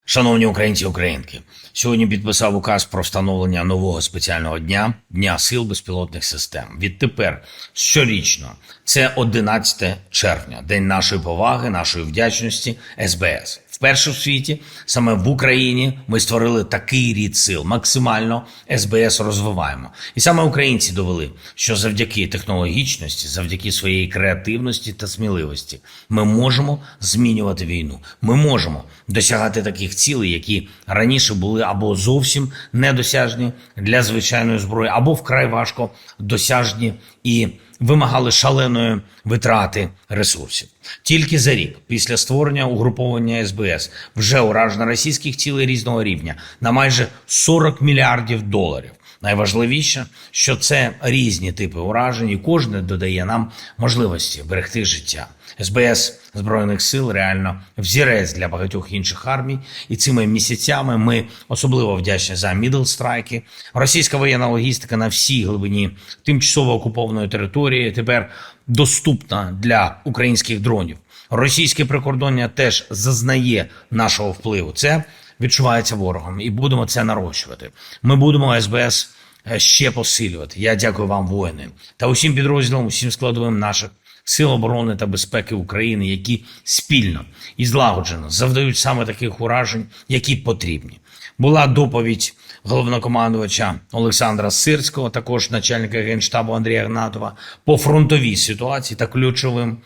Шановні українці і українки, сьогодні підписав указ про встановлення нового спеціального дня – Дня сил безпілотних систем. Відтепер щорічно це 11 червня, день нашої поваги, нашої вдячності СБС. Вперше в світі, саме в Україні, ми створили такий рід сил. Максимально СБС розвиваємо. І саме українці довели, що завдяки технологічності, завдяки своїй креативності та сміливості ми можемо змінювати війну. Ми можемо досягати таких цілей, які раніше були або зовсім недосяжні для звичайної зброї, або вкрай важко досяжні і вимагали шаленої витрати ресурсів. Тільки за рік після створення угруповання СБС вже уражено російських цілей різного рівня на майже 40 мільярдів доларів. Найважливіше, що це різні типи уражень, і кожне додає нам можливості берегти життя. СБС Збройних сил реально взірець для багатьох інших армій, і цими місяцями ми особливо вдячні за мідл-страйки. Російська воєнна логістика на всій глибині тимчасово окупованої території тепер доступна для українських дронів. Російське прикордоння теж зазнає нашого впливу. Це відчувається ворогом, і будемо це нарощувати. Ми будемо СБС ще посилювати. Я дякую вам, воїни, та усім підрозділам, усім складовим наших Сил оборони та безпеки України, які спільно і злагоджено завдають саме таких уражень, які потрібні. Була доповідь головнокомандувача Олександра Сирського, також начальника Генштабу Андрія Гнатова, по фронтовій ситуації та ключовим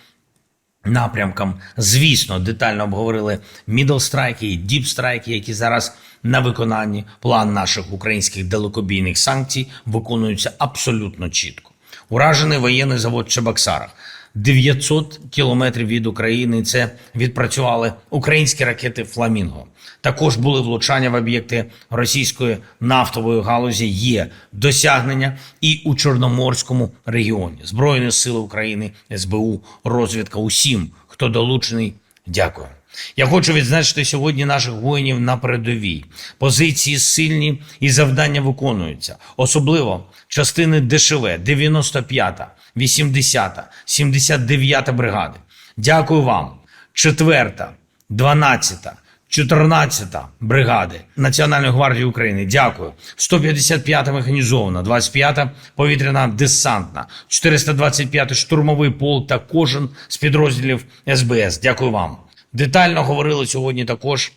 напрямкам. Звісно, детально обговорили мідл-страйки і діп-страйки, які зараз на виконанні. План наших українських далекобійних санкцій виконується абсолютно чітко. Уражений воєнний завод в Чебоксарах. 900 кілометрів від України. Це відпрацювали українські ракети «Фламінго». Також були влучання в об'єкти російської нафтової галузі. Є досягнення і у Чорноморському регіоні. Збройні сили України, СБУ, розвідка. Усім, хто долучений, дякую. Я хочу відзначити сьогодні наших воїнів на передовій. Позиції сильні і завдання виконуються. Особливо частини ДШВ, 95-та, 80-та, 79-та бригади. Дякую вам. 4-та, 12-та, 14-та бригади Національної гвардії України. Дякую. 155-та механізована, 25-та повітряна десантна, 425-й штурмовий полк та кожен з підрозділів СБС. Дякую вам. Детально говорили сьогодні також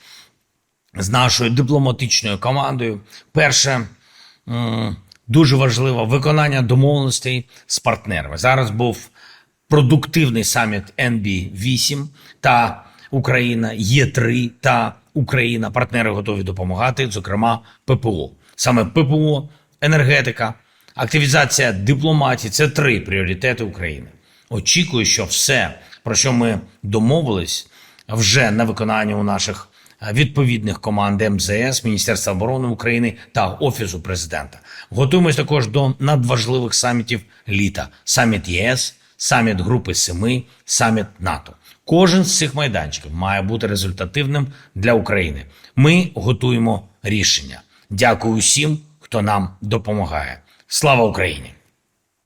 з нашою дипломатичною командою. Перше, дуже важливо, виконання домовленостей з партнерами. Зараз був продуктивний саміт НБ-8 та Україна, Є3 та Україна. Партнери готові допомагати, зокрема ППО. Саме ППО, енергетика, активізація дипломатії – це 3 пріоритети України. Очікую, що все, про що ми домовились, вже на виконанні у наших відповідних команд МЗС, Міністерства оборони України та Офісу президента. Готуємось також до надважливих самітів літа. Саміт ЄС, саміт Групи 7, саміт НАТО. Кожен з цих майданчиків має бути результативним для України. Ми готуємо рішення. Дякую усім, хто нам допомагає. Слава Україні!